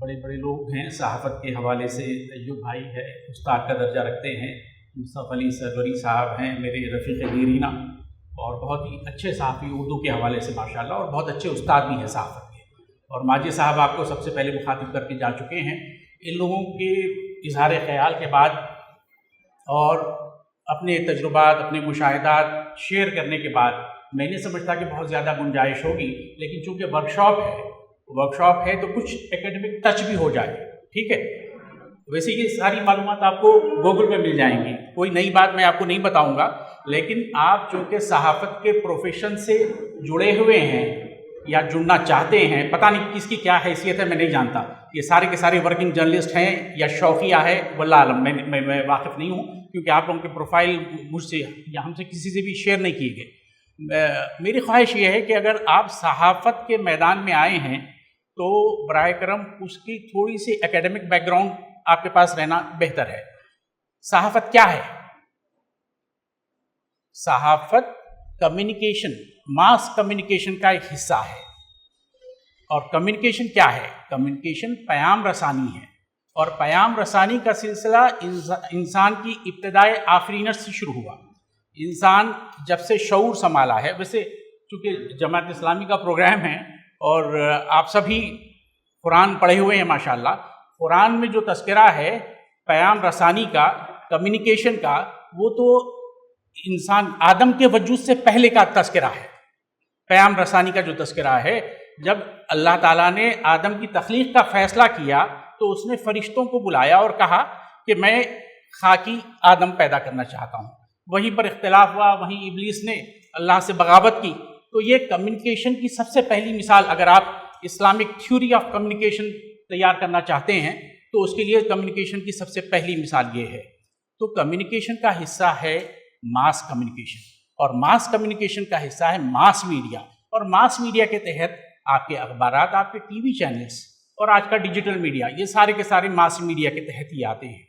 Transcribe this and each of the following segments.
بڑے بڑے لوگ ہیں صحافت کے حوالے سے. ایوب بھائی ہے، استاد کا درجہ رکھتے ہیں. مصطفیٰ علی سروری صاحب ہیں میرے رفیق دیرینہ، اور بہت ہی اچھے صحافی اردو کے حوالے سے ماشاءاللہ، اور بہت اچھے استاد بھی ہیں صحافت کے. اور ماجد صاحب آپ کو سب سے پہلے مخاطب کر کے جا چکے ہیں. ان لوگوں کے اظہار خیال کے بعد اور اپنے تجربات، اپنے مشاہدات شیئر کرنے کے بعد میں نہیں سمجھتا کہ بہت زیادہ گنجائش ہوگی. لیکن چونکہ ورکشاپ ہے تو کچھ ایکیڈمک ٹچ بھی ہو جائے. ٹھیک ہے، ویسے یہ ساری معلومات آپ کو گوگل پہ مل جائیں گی، کوئی نئی بات میں آپ کو نہیں بتاؤں گا. لیکن آپ چونکہ صحافت کے پروفیشن سے جڑے ہوئے ہیں یا جڑنا چاہتے ہیں، پتہ نہیں کس کی کیا حیثیت ہے میں نہیں جانتا، یہ سارے کے سارے ورکنگ جرنلسٹ ہیں یا شوقیہ ہے، واللہ عالم. میں واقف نہیں ہوں، کیونکہ آپ لوگوں کے پروفائل مجھ سے یا ہم سے کسی سے بھی شیئر نہیں کیے گئے. میری خواہش یہ ہے کہ اگر آپ صحافت کے میدان میں آئے ہیں تو براہ کرم اس کی تھوڑی سی ایکیڈمک بیک گراؤنڈ آپ کے پاس رہنا بہتر ہے. صحافت کیا ہے؟ صحافت کمیونیکیشن، ماس کمیونیکیشن کا ایک حصہ ہے. اور کمیونیکیشن کیا ہے؟ کمیونیکیشن پیام رسانی ہے، اور پیام رسانی کا سلسلہ انسان کی ابتدائے آفرینت سے شروع ہوا. انسان جب سے شعور سنبھالا ہے، ویسے چونکہ جماعت اسلامی کا پروگرام ہے اور آپ سبھی قرآن پڑھے ہوئے ہیں ماشاءاللہ، قرآن میں جو تذکرہ ہے پیام رسانی کا، کمیونیکیشن کا، وہ تو انسان آدم کے وجود سے پہلے کا تذکرہ ہے. پیام رسانی کا جو تذکرہ ہے، جب اللہ تعالیٰ نے آدم کی تخلیق کا فیصلہ کیا تو اس نے فرشتوں کو بلایا اور کہا کہ میں خاکی آدم پیدا کرنا چاہتا ہوں. وہیں پر اختلاف ہوا، وہیں ابلیس نے اللہ سے بغاوت کی. تو یہ کمیونیکیشن کی سب سے پہلی مثال، اگر آپ اسلامک تھیوری آف کمیونیکیشن تیار کرنا چاہتے ہیں تو اس کے لیے کمیونیکیشن کی سب سے پہلی مثال یہ ہے. تو کمیونیکیشن کا حصہ ہے ماس کمیونیکیشن، اور ماس کمیونیکیشن کا حصہ ہے ماس میڈیا. اور ماس میڈیا کے تحت آپ کے اخبارات، آپ کے ٹی وی چینلز اور آج کا ڈیجیٹل میڈیا، یہ سارے کے سارے ماس میڈیا کے تحت ہی آتے ہیں.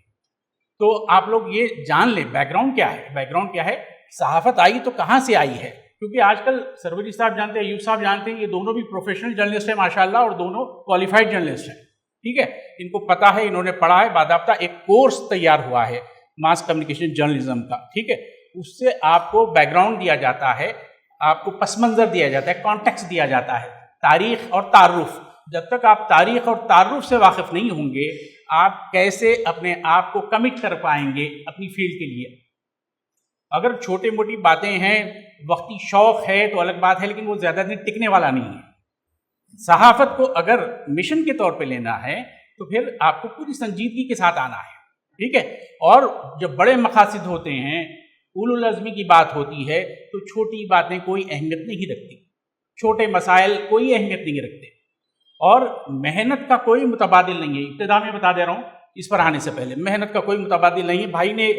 تو آپ لوگ یہ جان لیں بیک گراؤنڈ کیا ہے. بیک گراؤنڈ کیا ہے؟ صحافت آئی تو کہاں سے آئی ہے؟ کیونکہ آج کل سروری صاحب جانتے ہیں، ایوب صاحب جانتے ہیں، یہ دونوں بھی پروفیشنل جرنلسٹ ہیں ماشاءاللہ، اور دونوں کوالیفائڈ جرنلسٹ ہیں. ٹھیک ہے، ان کو پتہ ہے، انہوں نے پڑھا ہے، باضابطہ ایک کورس تیار ہوا ہے ماس کمیونیکیشن جرنلزم کا. ٹھیک ہے، اس سے آپ کو بیک گراؤنڈ دیا جاتا ہے، آپ کو پس منظر دیا جاتا ہے، کانٹیکسٹ دیا جاتا ہے، تاریخ اور تعارف. جب تک آپ تاریخ اور تعارف سے واقف نہیں ہوں گے، آپ کیسے اپنے آپ کو کمٹ کر پائیں گے اپنی فیلڈ کے لیے؟ اگر چھوٹی موٹی باتیں ہیں، وقتی شوق ہے تو الگ بات ہے، لیکن وہ زیادہ دن ٹکنے والا نہیں ہے. صحافت کو اگر مشن کے طور پہ لینا ہے تو پھر آپ کو پوری سنجیدگی کے ساتھ آنا ہے. ٹھیک ہے، اور جب بڑے مقاصد ہوتے ہیں، اولو العزمی کی بات ہوتی ہے، تو چھوٹی باتیں کوئی اہمیت نہیں رکھتی، چھوٹے مسائل کوئی اہمیت نہیں رکھتے، اور محنت کا کوئی متبادل نہیں ہے. ابتدا میں بتا دے رہا ہوں، اس پر آنے سے پہلے محنت کا کوئی متبادل نہیں ہے. بھائی نے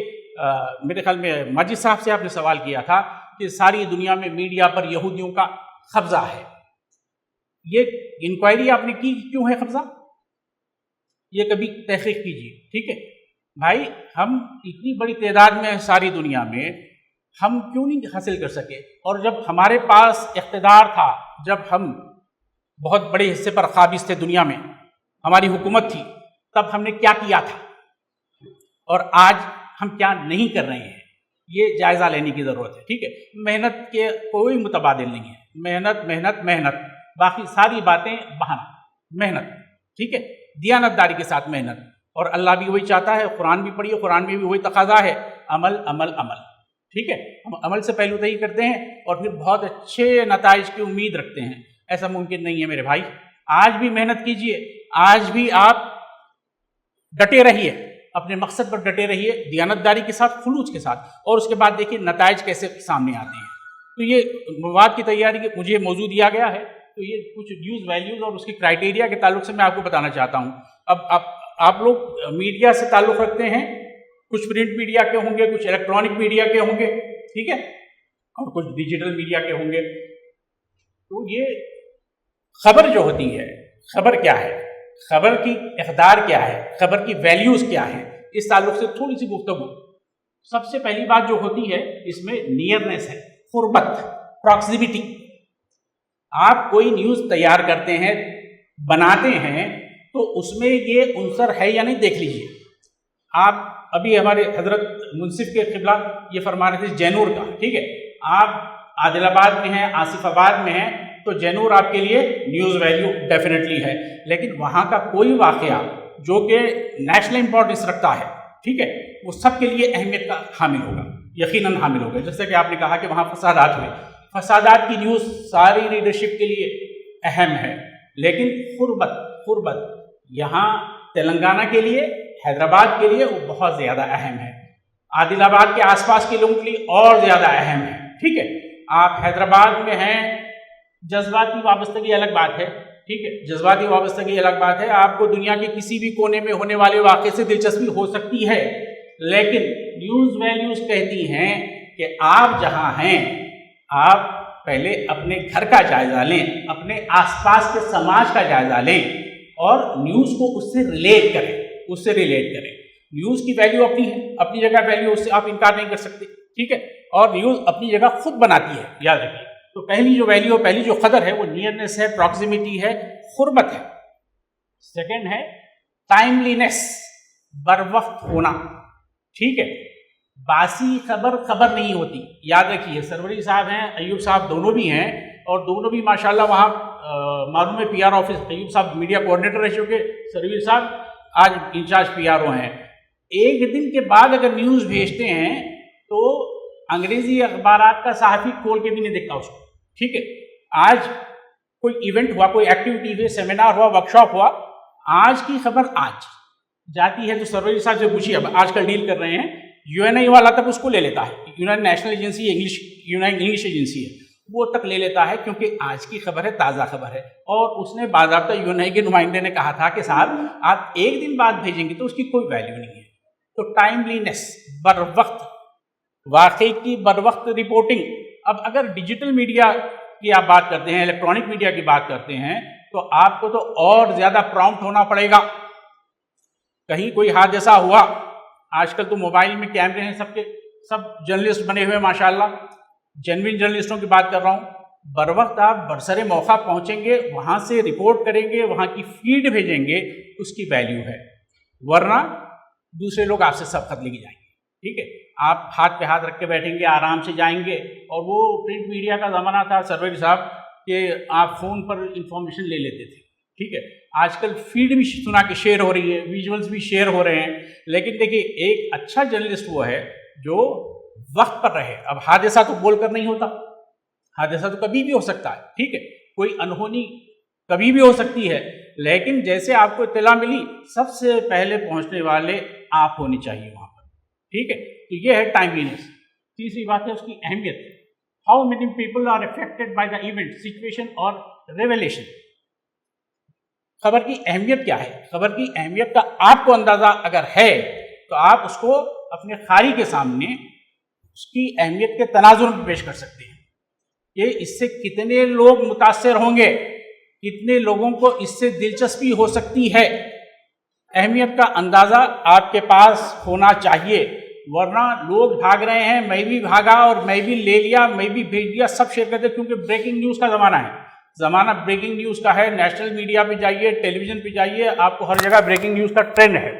میرے خیال میں ماجد صاحب سے آپ نے سوال کیا تھا کہ ساری دنیا میں میڈیا پر یہودیوں کا قبضہ ہے. یہ انکوائری آپ نے کی کیوں ہے قبضہ؟ یہ کبھی تحقیق کیجیے. ٹھیک ہے بھائی، ہم اتنی بڑی تعداد میں ساری دنیا میں، ہم کیوں نہیں حاصل کر سکے؟ اور جب ہمارے پاس اقتدار تھا، جب ہم بہت بڑے حصے پر قابض تھے دنیا میں، ہماری حکومت تھی، تب ہم نے کیا کیا تھا، اور آج ہم کیا نہیں کر رہے ہیں، یہ جائزہ لینے کی ضرورت ہے. ٹھیک ہے، محنت کے کوئی متبادل نہیں ہے. محنت محنت محنت، باقی ساری باتیں بہانہ. محنت، ٹھیک ہے، دیانتداری کے ساتھ محنت. اور اللہ بھی وہی چاہتا ہے، قرآن بھی پڑھیے، قرآن میں بھی وہی تقاضا ہے، عمل عمل عمل. ٹھیک ہے، ہم عمل سے پہلو تہی کرتے ہیں اور پھر بہت اچھے نتائج کی امید رکھتے ہیں. ایسا ممکن نہیں ہے میرے بھائی. آج بھی محنت کیجئے، آج بھی آپ ڈٹے رہیے، اپنے مقصد پر ڈٹے رہیے، دیانتداری کے ساتھ، خلوص کے ساتھ، اور اس کے بعد دیکھیے نتائج کیسے سامنے آتے ہیں. تو یہ مواد کی تیاری کے مجھے موضوع دیا گیا ہے، تو یہ کچھ نیوز ویلیوز اور اس کی کرائٹیریا کے تعلق سے میں آپ کو بتانا چاہتا ہوں. اب آپ لوگ میڈیا سے تعلق رکھتے ہیں، کچھ پرنٹ میڈیا کے ہوں گے، کچھ الیکٹرانک میڈیا کے ہوں گے، ٹھیک ہے، اور کچھ ڈیجیٹل میڈیا کے ہوں گے. تو یہ خبر جو ہوتی ہے، خبر کیا ہے، خبر کی اقدار کیا ہے، خبر کی ویلیوز کیا ہے، اس تعلق سے تھوڑی سی گفتگو. سب سے پہلی بات جو ہوتی ہے اس میں نیئرنیس ہے، قربت، پراکسیمیٹی. آپ کوئی نیوز تیار کرتے ہیں، بناتے ہیں، تو اس میں یہ عنصر ہے یا نہیں دیکھ لیجئے. آپ ابھی ہمارے حضرت منصف کے قبلہ یہ فرما رہے تھے جینور کا، ٹھیک ہے، آپ عادل آباد میں ہیں، آصف آباد میں ہیں، تو جینور آپ کے لیے نیوز ویلیو ڈیفینیٹلی ہے، لیکن وہاں کا کوئی واقعہ جو کہ نیشنل امپورٹنس رکھتا ہے، ٹھیک ہے، وہ سب کے لیے اہمیت کا حامل ہوگا، یقیناً حامل ہوگا. جیسے کہ آپ نے کہا کہ وہاں فسادات ہوئے، فسادات کی نیوز ساری لیڈرشپ کے لیے اہم ہے، لیکن قربت یہاں تلنگانہ کے لیے، حیدرآباد کے لیے وہ بہت زیادہ اہم ہے، عادل آباد کے آس پاس کے لوگوں کے لیے اور زیادہ اہم ہے. ٹھیک ہے، آپ حیدرآباد میں ہیں، جذباتی وابستگی الگ بات ہے، ٹھیک ہے، جذباتی وابستگی الگ بات ہے، آپ کو دنیا کے کسی بھی کونے میں ہونے والے واقعے سے دلچسپی ہو سکتی ہے، لیکن نیوز ویلیوز کہتی ہیں کہ آپ جہاں ہیں آپ پہلے اپنے گھر کا جائزہ لیں، اپنے آس پاس کے سماج کا جائزہ لیں اور نیوز کو اس سے ریلیٹ کریں. نیوز کی ویلیو اپنی جگہ ویلیو، اس سے آپ انکار نہیں کر سکتے، ٹھیک ہے، اور نیوز اپنی جگہ خود بناتی ہے، یاد رکھیے. تو پہلی جو ویلیو، پہلی جو قدر ہے وہ نیئرنیس ہے، پراکسیمیٹی ہے، قربت ہے. سیکنڈ ہے ٹائملینس، بر وقت ہونا، ٹھیک ہے. باسی خبر نہیں ہوتی، یاد رکھیے. سروری صاحب ہیں، ایوب صاحب دونوں بھی ہیں، اور دونوں بھی ماشاءاللہ وہاں معلوم ہے پی آر آفس، ایوب صاحب میڈیا کوآرڈینیٹر رہ چکے، سروری صاحب آج انچارج پی آر او ہیں. ایک دن کے بعد اگر نیوز بھیجتے ہیں تو انگریزی اخبارات کا صحافی کھول کے بھی نہیں دیکھتا اس کو، ٹھیک ہے. آج کوئی ایونٹ ہوا، کوئی ایکٹیویٹی ہوئی، سیمینار ہوا، ورکشاپ ہوا، آج کی خبر آج جاتی ہے تو سروری صاحب سے پوچھیے، اب آج کل ڈیل کر رہے ہیں، یو این آئی والا تک اس کو لے لیتا ہے، union national agency English agency ہے، وہ تک لے لیتا ہے، کیونکہ آج کی خبر ہے، تازہ خبر ہے. اور اس نے باضابطہ یو این آئی کے نمائندے نے کہا تھا کہ صاحب آپ ایک دن بعد بھیجیں گے تو اس کی کوئی ویلیو نہیں ہے. تو ٹائملینس، بر وقت، واقعے کی بر وقت رپورٹنگ. اب اگر ڈیجیٹل میڈیا کی آپ بات کرتے ہیں، الیکٹرانک میڈیا کی بات کرتے ہیں، تو آپ کو تو اور زیادہ پراؤمپٹ ہونا پڑے گا. کہیں کوئی حادثہ ہوا، آج کل تو موبائل میں کیمرے ہیں، سب جرنلسٹ بنے ہوئے ماشاءاللہ، جینوئن جرنلسٹوں کی بات کر رہا ہوں. بر وقت آپ برسر موقع پہنچیں گے، وہاں سے رپورٹ کریں گے، وہاں کی فیڈ بھیجیں گے، اس کی ویلیو ہے. ورنہ دوسرے لوگ آپ سے سبقت لے کے جائیں گے، ٹھیک ہے. آپ ہاتھ پہ ہاتھ رکھ کے بیٹھیں گے، آرام سے جائیں گے. اور وہ پرنٹ میڈیا کا زمانہ تھا سروری صاحب کہ آپ فون پر انفارمیشن لے لیتے تھے، ٹھیک ہے. آج کل فیڈ بھی سنا کے شیئر ہو رہی ہے، ویژولز بھی شیئر ہو رہے ہیں. لیکن دیکھیے، ایک اچھا جرنلسٹ وہ ہے جو وقت پر رہے. اب حادثہ تو بول کر نہیں ہوتا، حادثہ تو کبھی بھی ہو سکتا ہے، ٹھیک ہے، کوئی انہونی کبھی بھی ہو سکتی ہے، لیکن جیسے آپ کو اطلاع ملی، سب سے پہلے پہنچنے والے آپ ہونی چاہیے وہاں پر، ٹھیک ہے. تو یہ ہے ٹائملینس. تیسری بات ہے اس کی اہمیت. How many people are affected by the event, situation اور ریویلیشن. خبر کی اہمیت کیا ہے؟ خبر کی اہمیت کا آپ کو اندازہ اگر ہے تو آپ اس کو اپنے قاری کے سامنے اس کی اہمیت کے تناظر میں پیش کر سکتے ہیں کہ اس سے کتنے لوگ متاثر ہوں گے، کتنے لوگوں کو اس سے دلچسپی ہو سکتی ہے. اہمیت کا اندازہ آپ کے پاس ہونا چاہیے، ورنہ لوگ بھاگ رہے ہیں، میں بھی بھاگا اور میں بھی لے لیا، میں بھی بھیج دیا، سب شیئر کرتے، کیونکہ بریکنگ نیوز کا زمانہ ہے. زمانہ بریکنگ نیوز کا ہے. نیشنل میڈیا پہ جائیے، ٹیلی ویژن پہ جائیے، آپ کو ہر جگہ بریکنگ نیوز کا ٹرینڈ ہے.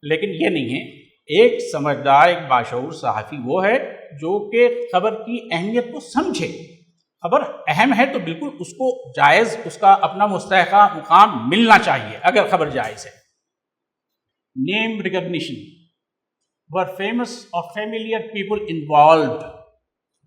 لیکن یہ نہیں ہے. ایک سمجھدار، ایک باشعور صحافی وہ ہے جو کہ خبر کی اہمیت کو سمجھے. خبر اہم ہے تو بالکل اس کو جائز، اس کا اپنا مستحقہ مقام ملنا چاہیے اگر خبر جائز ہے. نیم ریکگنیشن، ور فیمس اور فیملیئر پیپل انوالوڈ.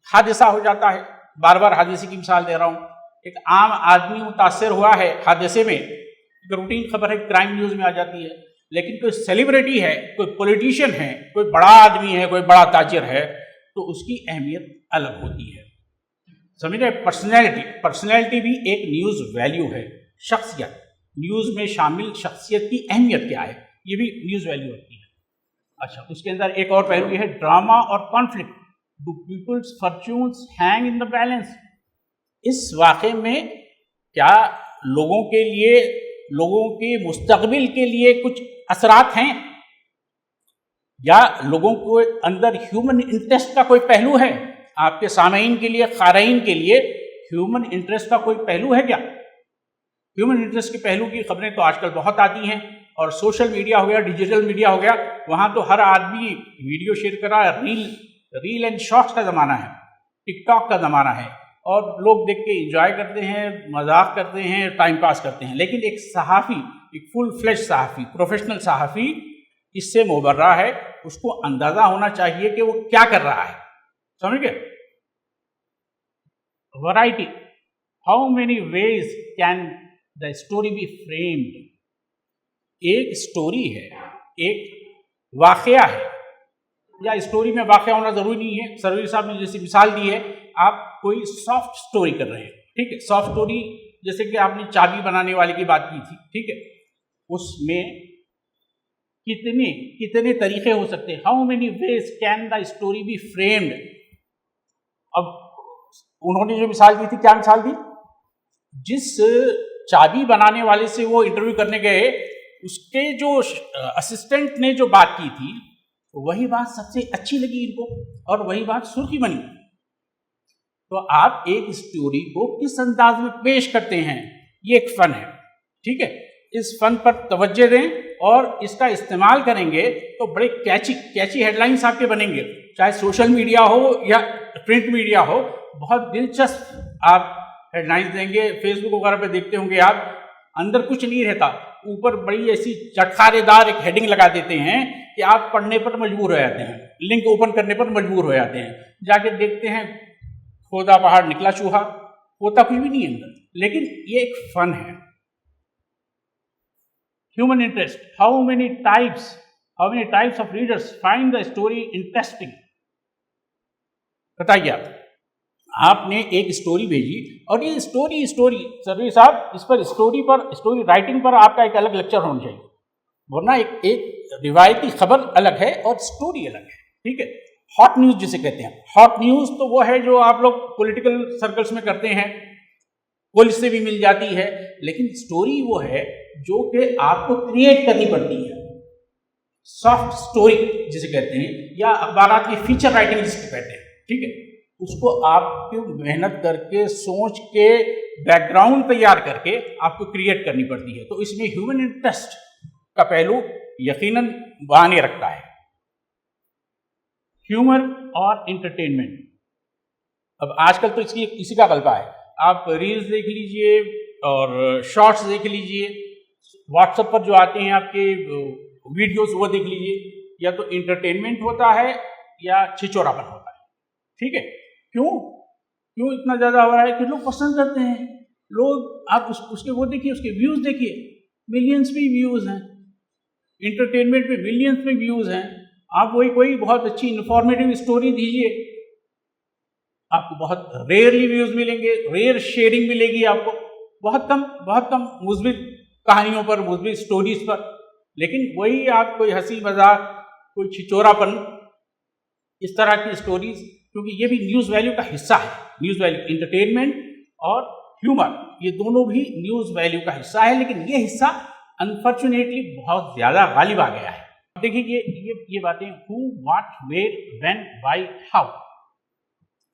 حادثہ ہو جاتا ہے، بار بار حادثے کی مثال دے رہا ہوں. ایک عام آدمی متاثر ہوا ہے حادثے میں، ایک روٹین خبر ہے، کرائم نیوز میں آ جاتی ہے. لیکن کوئی سیلیبریٹی ہے، کوئی پولیٹیشین ہے، کوئی بڑا آدمی ہے، کوئی بڑا تاجر ہے، تو اس کی اہمیت الگ ہوتی ہے. سمجھ رہے؟ پرسنالٹی بھی ایک نیوز ویلیو ہے. شخصیت، نیوز میں شامل شخصیت کی اہمیت کیا ہے، یہ بھی نیوز ویلیو ہوتی ہے. اچھا، اس کے اندر ایک اور پہلو یہ ہے ڈراما اور conflict. Do people's fortunes hang in the balance. اس واقعے میں کیا لوگوں کے لیے، لوگوں کے مستقبل کے لیے کچھ اثرات ہیں، یا لوگوں کو اندر ہیومن انٹرسٹ کا کوئی پہلو ہے؟ آپ کے سامعین کے لیے، قارئین کے لیے ہیومن انٹرسٹ کا کوئی پہلو ہے کیا؟ ہیومن انٹرسٹ کے پہلو کی خبریں تو آج کل بہت آتی ہیں، اور سوشل میڈیا ہو گیا، ڈیجیٹل میڈیا ہو گیا، وہاں تو ہر آدمی ویڈیو شیئر کر رہا ہے، ریل اینڈ شارٹس کا زمانہ ہے، ٹک ٹاک کا زمانہ ہے، اور لوگ دیکھ کے انجوائے کرتے ہیں، مذاق کرتے ہیں، ٹائم پاس کرتے ہیں. لیکن ایک صحافی، ایک فل فلیش صحافی، پروفیشنل صحافی اس سے مبرہ ہے، اس کو اندازہ ہونا چاہیے کہ وہ کیا کر رہا ہے. سمجھ گئے؟ Variety. How many ways can the story be framed. ایک اسٹوری ہے، ایک واقعہ ہے، یا اسٹوری میں واقعہ ہونا ضروری نہیں ہے. سرویر صاحب نے جیسی مثال دی ہے، آپ کوئی سافٹ اسٹوری کر رہے ہیں، ٹھیک ہے. سافٹ اسٹوری جیسے کہ آپ نے چابی بنانے والے کی بات کی تھی، ٹھیک ہے. اس میں کتنے طریقے ہو سکتے ہیں. How many ways can the story be framed. اب انہوں نے جو مثال دی تھی، کیا مثال دی؟ جس چابی بنانے والے سے وہ انٹرویو کرنے گئے، اس کے جو اسسٹنٹ نے جو بات کی تھی، وہی بات سب سے اچھی لگی ان کو، اور وہی بات سرخی بنی. تو آپ ایک اسٹوری کو کس انداز میں پیش کرتے ہیں، یہ ایک فن ہے، ٹھیک ہے. اس فن پر توجہ دیں اور اس کا استعمال کریں گے تو بڑے کیچی ہیڈ لائنس آپ کے بنیں گے. چاہے سوشل میڈیا ہو یا پرنٹ میڈیا ہو، بہت دلچسپ آپ ہیڈ لائنس دیں گے. فیس بک وغیرہ پہ دیکھتے ہوں گے آپ، اندر کچھ نہیں رہتا، اوپر بڑی ایسی چٹخارے دار ایک ہیڈنگ لگا دیتے ہیں کہ آپ پڑھنے پر مجبور ہو جاتے ہیں، لنک اوپن کرنے پر مجبور ہو جاتے ہیں. جا کے دیکھتے ہیں، کھودا پہاڑ نکلا چوہا، ہوتا کچھ بھی نہیں ہے اندر. لیکن یہ ایک فن ہے. Human interest. How many types of readers find the story interesting. بتائیے آپ نے ایک اسٹوری بھیجی، اور یہ اسٹوری سرویر صاحب، اس پر اسٹوری رائٹنگ پر آپ کا ایک الگ لیکچر ہونا چاہیے، ورنہ ایک روایتی خبر الگ ہے اور اسٹوری الگ ہے، ٹھیک ہے. ہاٹ نیوز جسے کہتے ہیں، ہاٹ نیوز تو وہ ہے جو آپ لوگ پولیٹیکل سرکلس میں کرتے ہیں، پولیس سے بھی مل جاتی ہے. لیکن اسٹوری وہ ہے جو کہ آپ کو کریٹ کرنی پڑتی ہے. سافٹ اسٹوری جسے کہتے ہیں، یا اخبارات کی فیچر رائٹنگ جسے کہتے ہیں، ٹھیک ہے. اس کو آپ کو محنت کر کے، سوچ کے، بیک گراؤنڈ تیار کر کے آپ کو کریٹ کرنی پڑتی ہے. تو اس میں ہیومن انٹرسٹ کا پہلو یقیناً بانے رکھتا ہے. ہیومر اور انٹرٹینمنٹ. اب آج کل تو اسی کا غلبہ ہے. آپ ریلز دیکھ لیجئے اور شارٹس دیکھ لیجئے، واٹس ایپ پر جو آتے ہیں آپ کے ویڈیوز وہ دیکھ لیجئے. یا تو انٹرٹینمنٹ ہوتا ہے یا چھچورا پن ہوتا ہے، ٹھیک ہے. کیوں اتنا زیادہ ہو رہا ہے کہ لوگ پسند کرتے ہیں. لوگ آپ اس کے وہ دیکھیے، اس کے ویوز دیکھیے، ملینز میں ویوز ہیں. انٹرٹینمنٹ میں ملینز میں ویوز ہیں. آپ وہی کوئی بہت اچھی انفارمیٹیو اسٹوری دیجیے، آپ کو بہت ریئرلی ویوز ملیں گے، ریئر شیئرنگ ملے گی آپ کو، بہت کم مثبت کہانیوں پر، مثبت اسٹوریز پر. لیکن وہی آپ کوئی ہنسی مذاق، کوئی چھچورا پن، اس طرح کی اسٹوریز، کیونکہ یہ بھی نیوز ویلیو کا حصہ ہے. نیوز ویلیو، انٹرٹینمنٹ اور ہیومر، یہ دونوں بھی نیوز ویلیو کا حصہ ہے. لیکن یہ حصہ انفارچونیٹلی بہت زیادہ غالب آ گیا ہے. دیکھیے یہ باتیں ہو، what, where, when, why, how,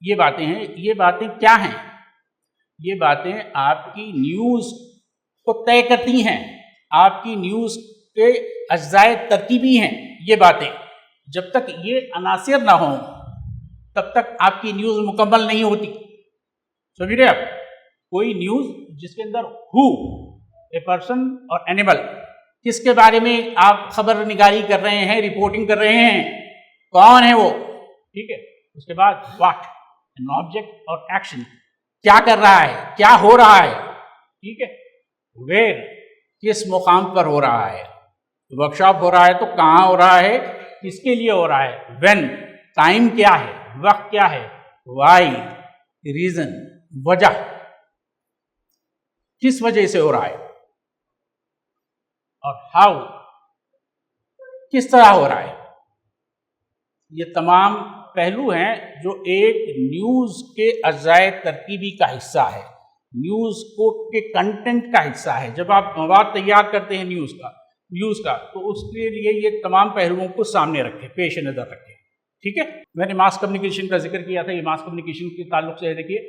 یہ باتیں ہیں. یہ باتیں کیا ہیں؟ یہ باتیں آپ کی نیوز کو طے کرتی ہیں، آپ کی نیوز کے اجزائے ترکیبی ہیں. یہ باتیں جب تک یہ عناصر نہ ہوں تب تک آپ کی نیوز مکمل نہیں ہوتی. سمجھ رہے آپ؟ کوئی نیوز جس کے اندر ہو، اے پرسن اور اینیمل، کس کے بارے میں آپ خبر نگاری کر رہے ہیں، رپورٹنگ کر رہے ہیں، کون ہے وہ، ٹھیک ہے. اس کے بعد واٹ، این آبجیکٹ اور ایکشن، کیا کر رہا ہے، کیا ہو رہا ہے، ٹھیک ہے. ویئر، کس مقام پر ہو رہا ہے، ورک شاپ ہو رہا ہے تو کہاں ہو رہا ہے، کس کے لیے ہو رہا ہے. وین، ٹائم کیا ہے، وقت کیا ہے. وائی، ریزن، وجہ، کس وجہ سے ہو رہا ہے. اور ہاؤ، کس طرح ہو رہا ہے. یہ تمام پہلو ہیں جو ایک نیوز کے اجزائے ترکیبی کا حصہ ہے، نیوز کو کے کنٹینٹ کا حصہ ہے. جب آپ مواد تیار کرتے ہیں نیوز کا تو اس کے لیے یہ تمام پہلوؤں کو سامنے رکھیں، پیش نظر رکھیں، ٹھیک ہے. میں نے ماس کمیونیکیشن کا ذکر کیا تھا. یہ ماس کمیونیکیشن کے تعلق سے ہے. دیکھیے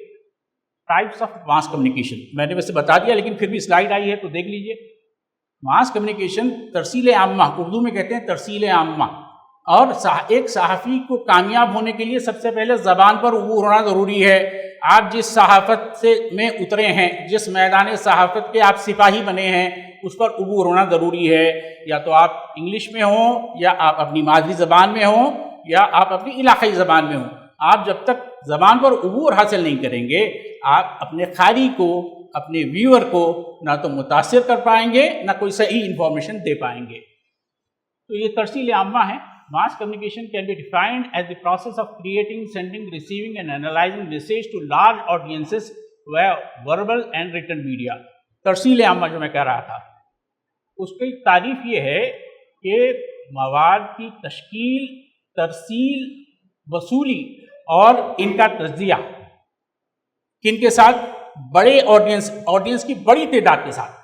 ٹائپس آف ماس کمیونیکیشن. میں نے ویسے بتا دیا لیکن پھر بھی سلائیڈ آئی ہے تو دیکھ لیجئے. ماس کمیونیکیشن ترسیل عامہ، اردو میں کہتے ہیں ترسیل عامہ. اور ایک صحافی کو کامیاب ہونے کے لیے سب سے پہلے زبان پر عبور ہونا ضروری ہے. آپ جس صحافت میں اترے ہیں، جس میدان صحافت کے آپ سپاہی بنے ہیں، اس پر عبور ہونا ضروری ہے. یا تو آپ انگلش میں ہوں، یا آپ اپنی مادری زبان میں ہوں، یا آپ اپنی علاقائی زبان میں ہوں. آپ جب تک زبان پر عبور حاصل نہیں کریں گے، آپ اپنے قاری کو، اپنے ویور کو نہ تو متاثر کر پائیں گے، نہ کوئی صحیح انفارمیشن دے پائیں گے. تو یہ ترسیل عامہ ہے. Mass communication can be defined as the process of creating, sending, receiving and analyzing message to large audiences via verbal and written media. ترسیل عامہ جو میں کہہ رہا تھا، اس کی تعریف یہ ہے کہ مواد کی تشکیل، ترسیل، وصولی اور ان کا تجزیہ کن کے ساتھ؟ بڑے آڈینس کی بڑی تعداد کے ساتھ.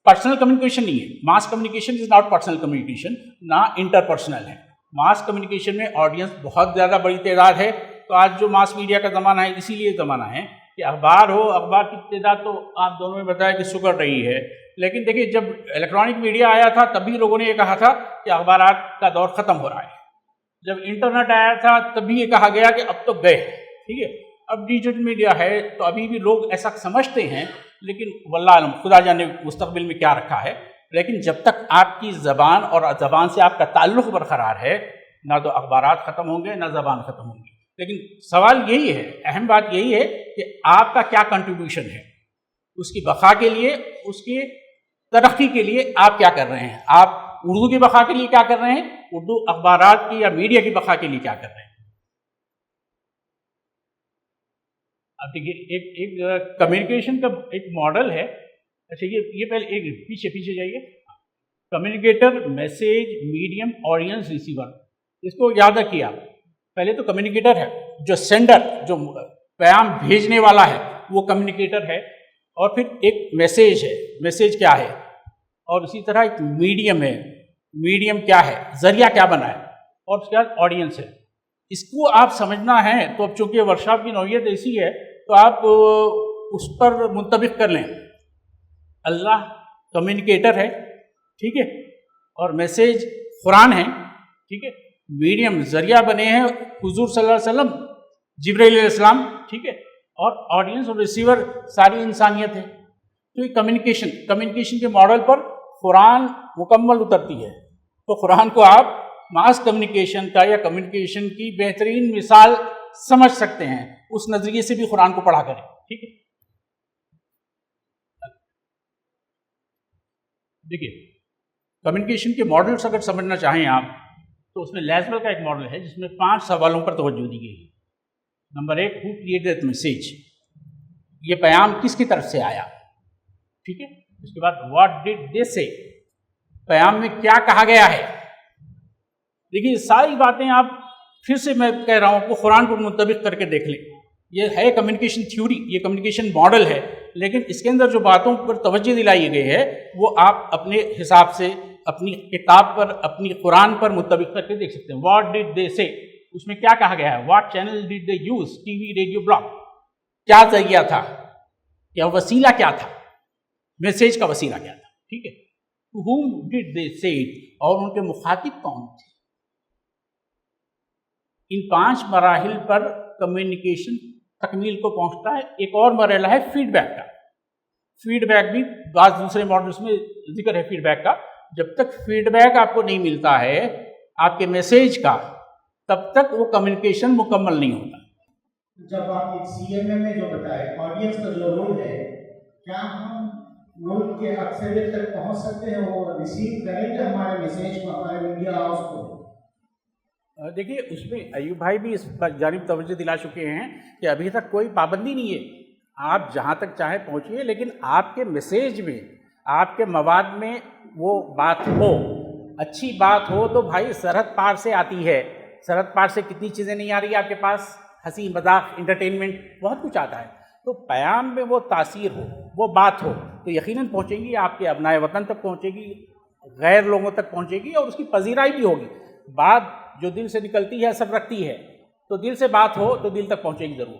پرسنل کمیونیکیشن نہیں ہے. Mass communication is not personal communication, نہ انٹر پرسنل ہے. ماس کمیونیکیشن میں آڈینس بہت زیادہ بڑی تعداد ہے. تو آج جو ماس میڈیا کا زمانہ ہے، اسی لیے زمانہ ہے کہ اخبار ہو، اخبار کی تعداد تو آپ دونوں میں بتایا کہ سکڑ رہی ہے. لیکن دیکھیے، جب الیکٹرانک میڈیا آیا تھا تب بھی لوگوں نے یہ کہا تھا کہ اخبارات کا دور ختم ہو رہا ہے. جب انٹرنیٹ آیا تھا تب بھی یہ کہا گیا کہ اب تو گئے. ٹھیک ہے، اب ڈیجیٹل میڈیا ہے تو ابھی بھی لوگ ایسا سمجھتے ہیں، لیکن واللہ علم، خدا جانے مستقبل میں کیا رکھا ہے. لیکن جب تک آپ کی زبان اور زبان سے آپ کا تعلق برقرار ہے، نہ تو اخبارات ختم ہوں گے، نہ زبان ختم ہوں گی. لیکن سوال یہی ہے، اہم بات یہی ہے کہ آپ کا کیا کنٹریبیوشن ہے اس کی بقا کے لیے، اس کی ترقی کے لیے آپ کیا کر رہے ہیں. آپ اردو کی بقا کے لیے کیا کر رہے ہیں، اردو اخبارات کی یا میڈیا کی بقا کے لیے کیا کر رہے ہیں. اب دیکھیے، ایک کمیونیکیشن کا ایک ماڈل ہے. اچھا، یہ پہلے ایک پیچھے جائیے. Communicator, message, medium, audience, receiver. اس کو یاد رکھیے آپ. پہلے تو کمیونیکیٹر ہے، جو سینڈر، جو پیغام بھیجنے والا ہے وہ کمیونیکیٹر ہے. اور پھر ایک میسیج ہے، میسیج کیا ہے. اور اسی طرح ایک میڈیم ہے، میڈیم کیا ہے، ذریعہ کیا بنا ہے. اور اس کے بعد آڈینس ہے. اس کو آپ سمجھنا ہے تو اب چونکہ ورکشاپ کی نوعیت ایسی ہے تو آپ اس پر منطبق کر لیں. اللہ کمیونیکیٹر ہے، ٹھیک ہے، اور میسیج قرآن ہے، ٹھیک ہے. میڈیم ذریعہ بنے ہیں حضور صلی اللہ علیہ وسلم، جبرائیل علیہ السلام، ٹھیک ہے. اور آڈینس اور ریسیور ساری انسانیت ہے. تو یہ کمیونیکیشن کے ماڈل پر قرآن مکمل اترتی ہے. تو قرآن کو آپ ماس کمیونیکیشن کا یا کمیونیکیشن کی بہترین مثال سمجھ سکتے ہیں. اس نظریے سے بھی قرآن کو پڑھا کریں، ٹھیک ہے. دیکھیے، کمیونیکیشن کے ماڈلس اگر سمجھنا چاہیں آپ تو اس میں لیزبل کا ایک ماڈل ہے جس میں 5 سوالوں پر توجہ دی گئی ہے. Number 1، who created that message, یہ پیغام کس کی طرف سے آیا، ٹھیک ہے. اس کے بعد واٹ ڈڈ دے سے، پیغام میں کیا کہا گیا ہے. دیکھیے، ساری باتیں آپ پھر سے میں کہہ رہا ہوں کہ قرآن کو منطبق کر کے دیکھ لیں. یہ ہے کمیونیکیشن تھیوری، یہ کمیونیکیشن ماڈل ہے، لیکن اس کے اندر جو باتوں پر توجہ دلائی گئی ہے وہ آپ اپنے حساب سے اپنی کتاب پر، اپنی قرآن پر منطبق کر کے دیکھ سکتے ہیں. واٹ ڈڈ دے سے، اس میں کیا کہا گیا ہے. What channel did they use, T V, radio, blog, کیا ذریعہ تھا، یا وسیلہ کیا تھا، میسیج کا وسیلہ کیا تھا، ٹھیک ہے. To whom did they say it، اور ان کے مخاطب کون تھے. ان 5 مراحل پر کمیونیکیشن تکمیل کو پہنچتا ہے. ایک اور مرحلہ ہے فیڈ بیک کا. فیڈ بیک بھی بعض دوسرے ماڈلس میں ذکر ہے فیڈ بیک کا. جب تک فیڈ بیک آپ کو نہیں ملتا ہے آپ کے میسیج کا، تب تک وہ کمیونیکیشن مکمل نہیں ہوتا. جب آپ ایک سی ایم اے میں جو بتائے آڈینس کا جو رول ہے، کیا ہم ملک کے اکثریت تک پہنچ سکتے ہیں، وہ ریسیو کریں گے ہمارے میسیج کو، ہمارے میڈیا ہاؤس کو؟ دیکھیے، اس میں ایوب بھائی بھی اس پر جانب توجہ دلا چکے ہیں کہ ابھی تک کوئی پابندی نہیں ہے. آپ جہاں تک چاہیں پہنچیے، لیکن آپ کے میسیج میں، آپ کے مواد میں وہ بات ہو، اچھی بات ہو تو بھائی سرحد پار سے آتی ہے. سرحد پار سے کتنی چیزیں نہیں آ رہی ہے آپ کے پاس، ہنسی مذاق، انٹرٹینمنٹ، بہت کچھ آتا ہے. تو پیام میں وہ تاثیر ہو، وہ بات ہو تو یقیناً پہنچے گی، آپ کے ابنائے وطن تک پہنچے گی، غیر لوگوں تک پہنچے گی، اور اس کی پذیرائی بھی ہوگی. بات جو دل سے نکلتی ہے اثر رکھتی ہے. تو دل سے بات ہو تو دل تک پہنچے گی ضرور.